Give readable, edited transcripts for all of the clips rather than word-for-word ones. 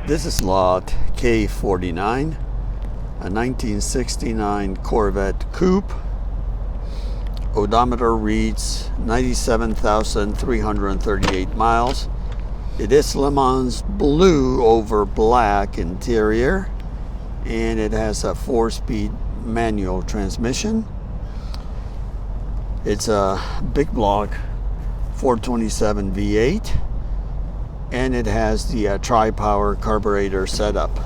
This is lot K49, a 1969 Corvette Coupe. Odometer reads 97,338 miles. It is Le Mans blue over black interior, and it has a 4-speed manual transmission. It's a big block 427 V8, and it has the tri-power carburetor setup.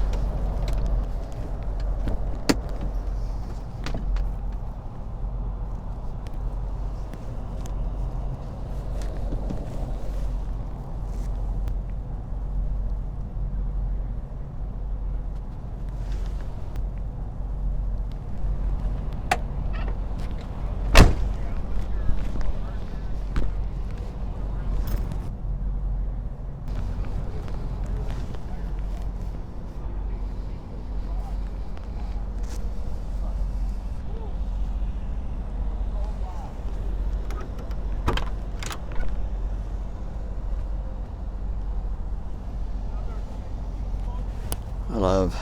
I love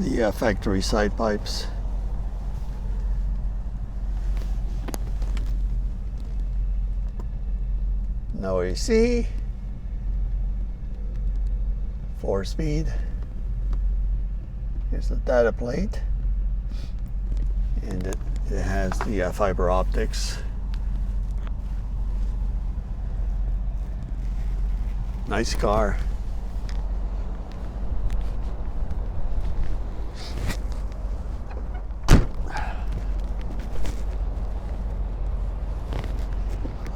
the factory side pipes. No AC, 4-speed. Here's the data plate, and it has the fiber optics. Nice car.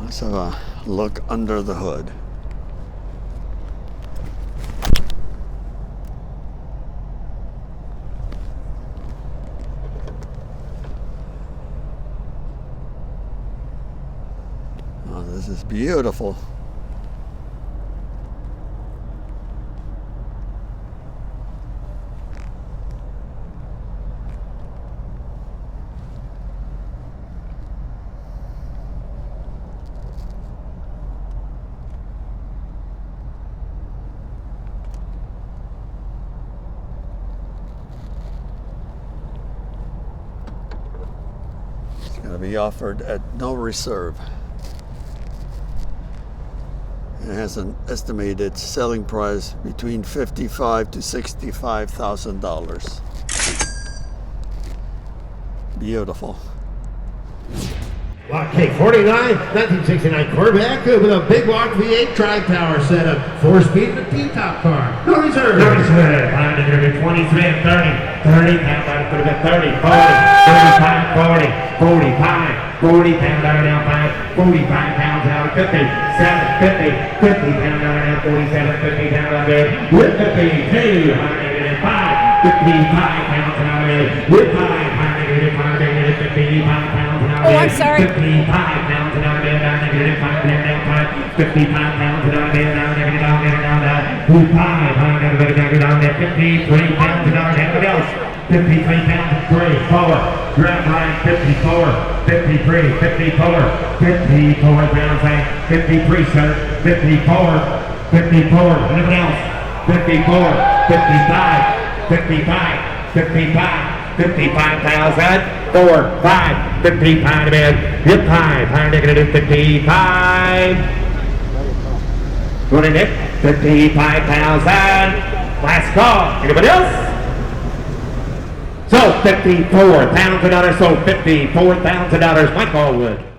Let's have a look under the hood. Oh, this is beautiful. Going to be offered at no reserve. It has an estimated selling price between $55,000 to $65,000. Beautiful. Lot K49, 1969 Corvette Coupe with a big block V8 tri-power setup, 4-speed and a T-top car. No reserve. No reserve. Time to get 23 and 30. 30 pound out of 30, 40, 35, 40, 45, 40 pound out of now 5, 45 pounds out of 50, 50 pound out of now 47, 50 pound out of there, with 52, 105, 55 pounds out of there, with 5, 55 pounds. Oh, I'm sorry. 55 pounds and down there, down negative 5, down 5, 55 pounds and down there, down negative, down there, down there, 5, down there, 53 pounds and down there, else, 53 pounds, 3, 4, grab right, 54, 53, 54 pounds, 53, sir, 54, anything else, 54, 55, 55,000, 4, 5, 55 to bed, hit 5, high negative 55. Going in it, 55,000. Last call. Anybody else? So $54,000. So $54,000. Mike Allwood.